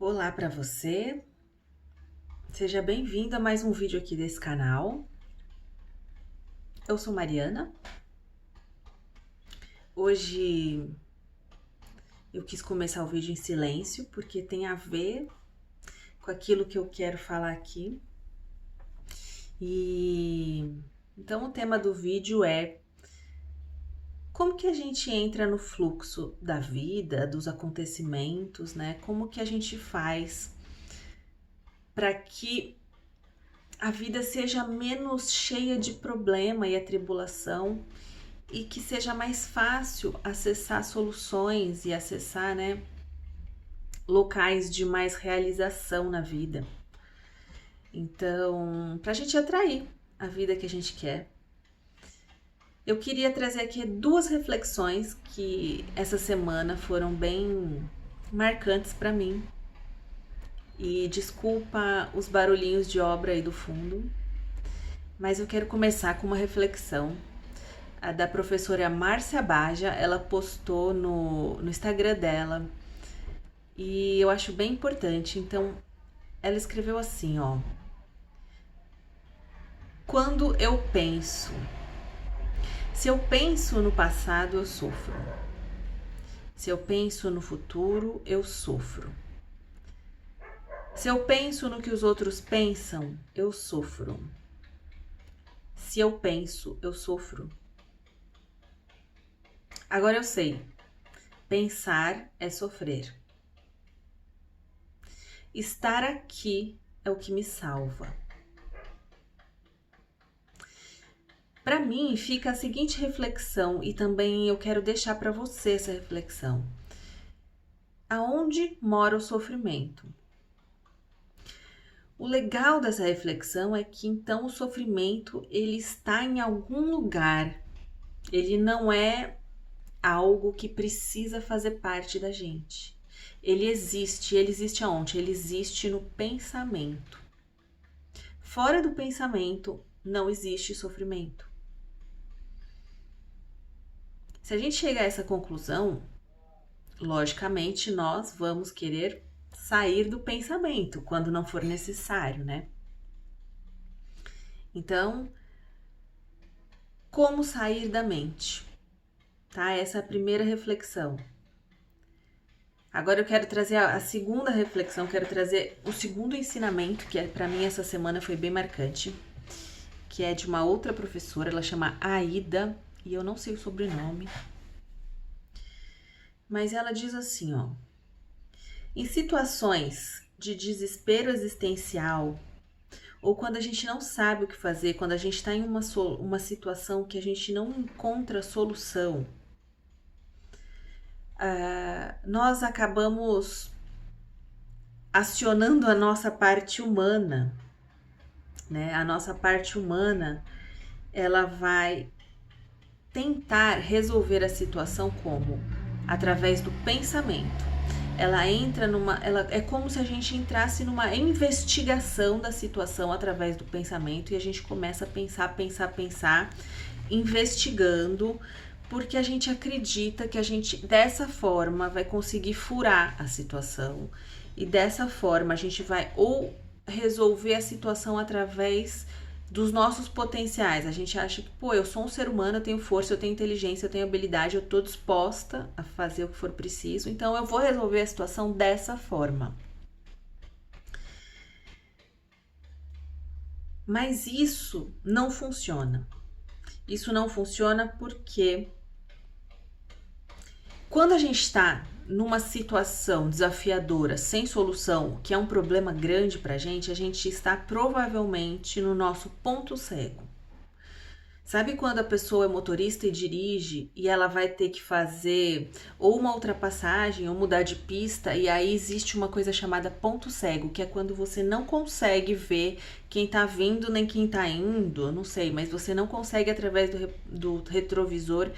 Olá para você, seja bem-vindo a mais um vídeo aqui desse canal. Eu sou Mariana. Hoje eu quis começar o vídeo em silêncio porque tem a ver com aquilo que eu quero falar aqui. Então o tema do vídeo é como que a gente entra no fluxo da vida, dos acontecimentos, né? Como que a gente faz para que a vida seja menos cheia de problema e atribulação e que seja mais fácil acessar soluções e acessar, né, locais de mais realização na vida. Então, para a gente atrair a vida que a gente quer, eu queria trazer aqui duas reflexões que essa semana foram bem marcantes para mim. E desculpa os barulhinhos de obra aí do fundo, mas eu quero começar com uma reflexão da professora Márcia Baja. Ela postou no Instagram dela e eu acho bem importante. Então, ela escreveu assim, ó: quando eu penso, se eu penso no passado, eu sofro. Se eu penso no futuro, eu sofro. Se eu penso no que os outros pensam, eu sofro. Se eu penso, eu sofro. Agora eu sei, pensar é sofrer. Estar aqui é o que me salva. Para mim fica a seguinte reflexão, e também eu quero deixar para você essa reflexão. Aonde mora o sofrimento? O legal dessa reflexão é que então o sofrimento ele está em algum lugar. Ele não é algo que precisa fazer parte da gente. Ele existe aonde? Ele existe no pensamento. Fora do pensamento não existe sofrimento. Se a gente chegar a essa conclusão, logicamente nós vamos querer sair do pensamento quando não for necessário, né? Então, como sair da mente? Tá? Essa é a primeira reflexão. Agora eu quero trazer a segunda reflexão, quero trazer o segundo ensinamento, que para mim essa semana foi bem marcante, que é de uma outra professora, ela chama Aida, e eu não sei o sobrenome, mas ela diz assim, ó: em situações de desespero existencial, ou quando a gente não sabe o que fazer, quando a gente está em uma situação que a gente não encontra solução, nós acabamos acionando a nossa parte humana, né? A nossa parte humana, ela vai tentar resolver a situação como? Através do pensamento. Ela é como se a gente entrasse numa investigação da situação através do pensamento e a gente começa a pensar, investigando, porque a gente acredita que a gente dessa forma vai conseguir furar a situação e dessa forma a gente vai ou resolver a situação através dos nossos potenciais. A gente acha que, eu sou um ser humano, eu tenho força, eu tenho inteligência, eu tenho habilidade, eu tô disposta a fazer o que for preciso, então eu vou resolver a situação dessa forma. Mas isso não funciona. Isso não funciona porque quando a gente está numa situação desafiadora, sem solução, que é um problema grande pra gente, a gente está provavelmente no nosso ponto cego. Sabe quando a pessoa é motorista e dirige e ela vai ter que fazer ou uma ultrapassagem ou mudar de pista, e aí existe uma coisa chamada ponto cego, que é quando você não consegue ver quem tá vindo nem quem tá indo, não sei, mas você não consegue através do retrovisor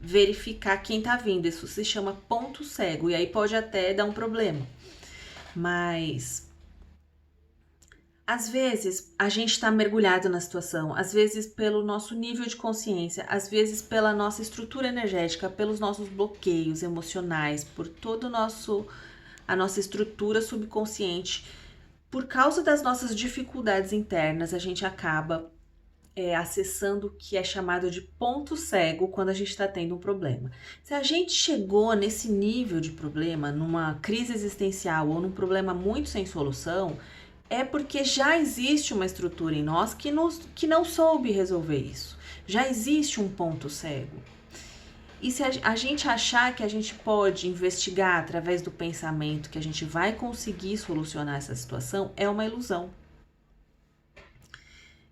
verificar quem tá vindo. Isso se chama ponto cego e aí pode até dar um problema. Mas às vezes a gente está mergulhado na situação, às vezes pelo nosso nível de consciência, às vezes pela nossa estrutura energética, pelos nossos bloqueios emocionais, por todo o nosso a nossa estrutura subconsciente. Por causa das nossas dificuldades internas, a gente acaba acessando o que é chamado de ponto cego quando a gente está tendo um problema. Se a gente chegou nesse nível de problema, numa crise existencial ou num problema muito sem solução, é porque já existe uma estrutura em nós que não soube resolver isso. Já existe um ponto cego. E se a gente achar que a gente pode investigar através do pensamento que a gente vai conseguir solucionar essa situação, é uma ilusão.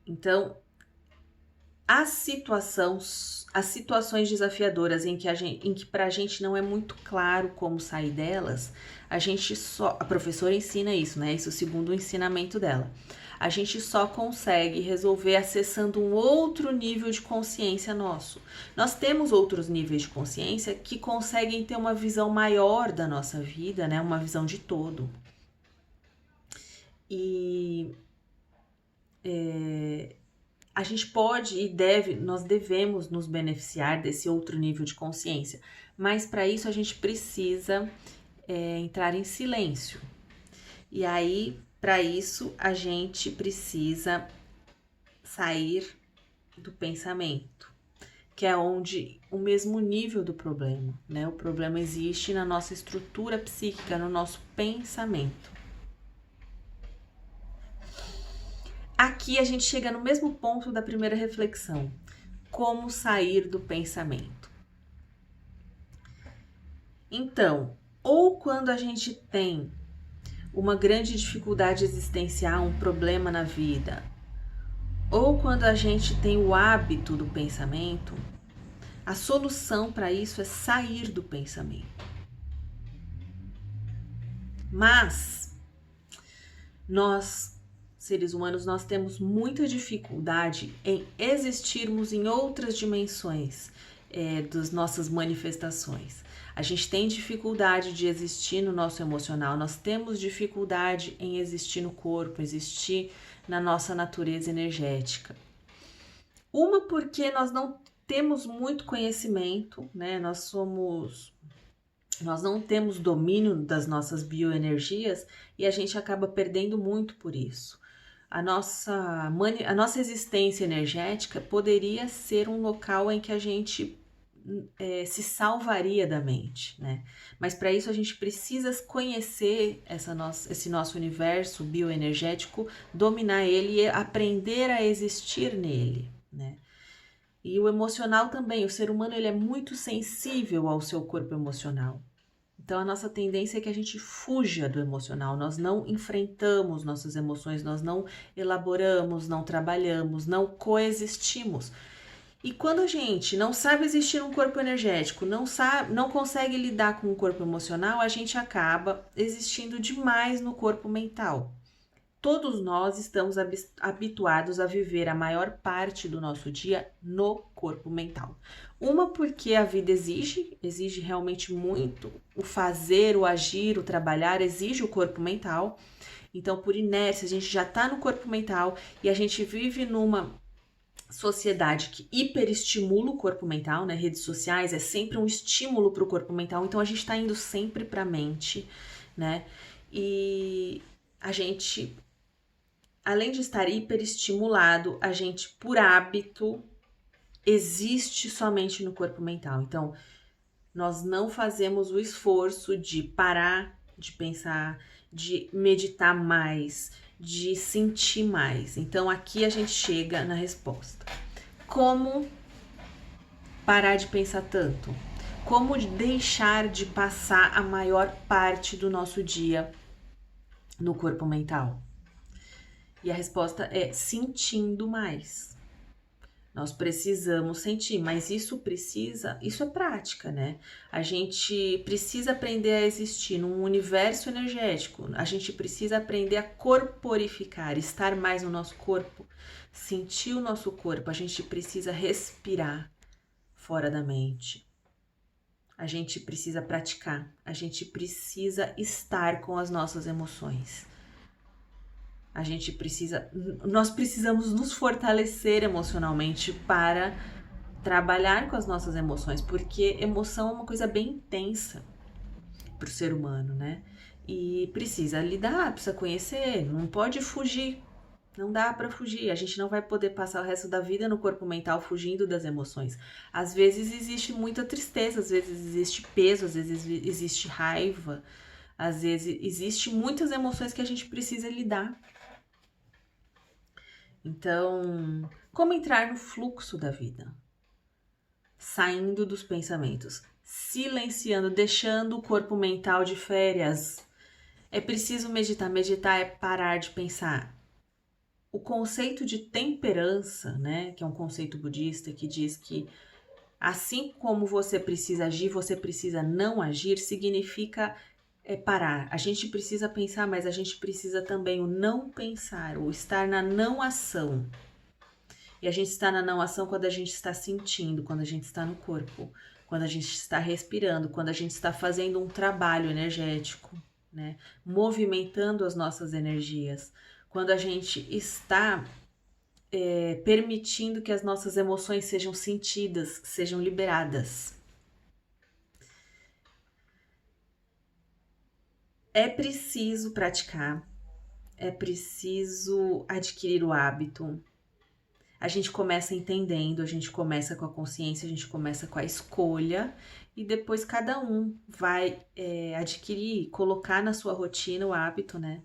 Então, as situações desafiadoras em que para a gente não é muito claro como sair delas, a professora ensina isso, né? Isso segundo o ensinamento dela. A gente só consegue resolver acessando um outro nível de consciência nosso. Nós temos outros níveis de consciência que conseguem ter uma visão maior da nossa vida, né? Uma visão de todo. E a gente pode e nós devemos nos beneficiar desse outro nível de consciência, mas para isso a gente precisa entrar em silêncio. E aí, para isso, a gente precisa sair do pensamento, que é onde o mesmo nível do problema, né? O problema existe na nossa estrutura psíquica, no nosso pensamento. Aqui a gente chega no mesmo ponto da primeira reflexão: como sair do pensamento. Então, ou quando a gente tem uma grande dificuldade existencial, um problema na vida, ou quando a gente tem o hábito do pensamento, a solução para isso é sair do pensamento. Mas nós, seres humanos, nós temos muita dificuldade em existirmos em outras dimensões das nossas manifestações. A gente tem dificuldade de existir no nosso emocional, nós temos dificuldade em existir no corpo, existir na nossa natureza energética. Uma porque nós não temos muito conhecimento, né? Nós não temos domínio das nossas bioenergias e a gente acaba perdendo muito por isso. A nossa existência energética poderia ser um local em que a gente se salvaria da mente, né? Mas para isso a gente precisa conhecer esse nosso universo bioenergético, dominar ele e aprender a existir nele, né? E o emocional também, o ser humano ele é muito sensível ao seu corpo emocional. Então a nossa tendência é que a gente fuja do emocional, nós não enfrentamos nossas emoções, nós não elaboramos, não trabalhamos, não coexistimos. E quando a gente não sabe existir num corpo energético, não consegue lidar com o corpo emocional, a gente acaba existindo demais no corpo mental. Todos nós estamos habituados a viver a maior parte do nosso dia no corpo mental. Uma porque a vida exige realmente muito, o fazer, o agir, o trabalhar, exige o corpo mental. Então, por inércia, a gente já está no corpo mental e a gente vive numa sociedade que hiperestimula o corpo mental, né? Redes sociais é sempre um estímulo para o corpo mental, então a gente está indo sempre para a mente, né? E a gente, além de estar hiperestimulado, a gente, por hábito, existe somente no corpo mental. Então, nós não fazemos o esforço de parar, de pensar, de meditar mais, de sentir mais. Então aqui a gente chega na resposta. Como parar de pensar tanto? Como deixar de passar a maior parte do nosso dia no corpo mental? E a resposta é sentindo mais. Nós precisamos sentir, mas isso é prática, né? A gente precisa aprender a existir num universo energético, a gente precisa aprender a corporificar, estar mais no nosso corpo, sentir o nosso corpo, a gente precisa respirar fora da mente, a gente precisa praticar, a gente precisa estar com as nossas emoções. Nós precisamos nos fortalecer emocionalmente para trabalhar com as nossas emoções, porque emoção é uma coisa bem intensa para o ser humano, né? e precisa lidar, precisa conhecer, não pode fugir. Não dá para fugir, a gente não vai poder passar o resto da vida no corpo mental fugindo das emoções. Às vezes existe muita tristeza, às vezes existe peso, às vezes existe raiva, às vezes existe muitas emoções que a gente precisa lidar. Então, como entrar no fluxo da vida? Saindo dos pensamentos, silenciando, deixando o corpo mental de férias. É preciso meditar. Meditar é parar de pensar. O conceito de temperança, né, que é um conceito budista que diz que assim como você precisa agir, você precisa não agir, significa parar. A gente precisa pensar, mas a gente precisa também o não pensar, o estar na não ação. E a gente está na não ação quando a gente está sentindo, quando a gente está no corpo, quando a gente está respirando, quando a gente está fazendo um trabalho energético, né, movimentando as nossas energias. Quando a gente está permitindo que as nossas emoções sejam sentidas, sejam liberadas. É preciso praticar, é preciso adquirir o hábito. A gente começa entendendo, a gente começa com a consciência, a gente começa com a escolha e depois cada um vai adquirir, colocar na sua rotina o hábito, né?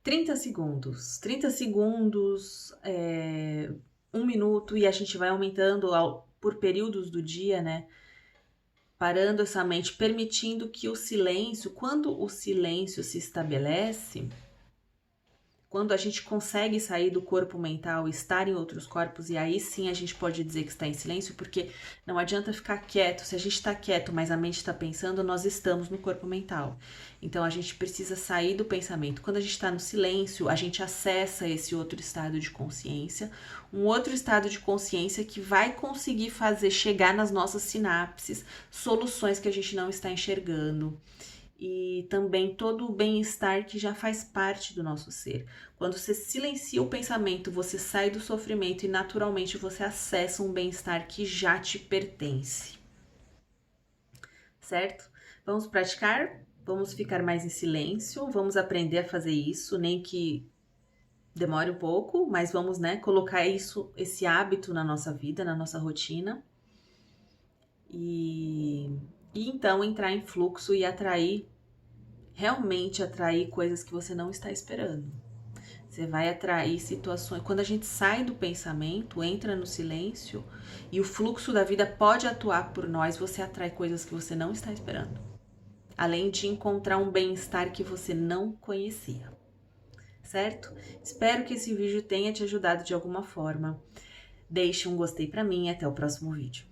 30 segundos, 1 minuto, e a gente vai aumentando por períodos do dia, né? Parando essa mente, permitindo que o silêncio, quando o silêncio se estabelece, quando a gente consegue sair do corpo mental e estar em outros corpos, e aí sim a gente pode dizer que está em silêncio, porque não adianta ficar quieto. Se a gente está quieto, mas a mente está pensando, nós estamos no corpo mental. Então a gente precisa sair do pensamento. Quando a gente está no silêncio, a gente acessa esse outro estado de consciência, um outro estado de consciência que vai conseguir fazer chegar nas nossas sinapses soluções que a gente não está enxergando. E também todo o bem-estar que já faz parte do nosso ser. Quando você silencia o pensamento, você sai do sofrimento e naturalmente você acessa um bem-estar que já te pertence. Certo? Vamos praticar? Vamos ficar mais em silêncio, vamos aprender a fazer isso, nem que demore um pouco, mas vamos, né, colocar esse hábito na nossa vida, na nossa rotina. E então entrar em fluxo e realmente atrair coisas que você não está esperando. Você vai atrair situações. Quando a gente sai do pensamento, entra no silêncio e o fluxo da vida pode atuar por nós, você atrai coisas que você não está esperando. Além de encontrar um bem-estar que você não conhecia. Certo? Espero que esse vídeo tenha te ajudado de alguma forma. Deixe um gostei para mim e até o próximo vídeo.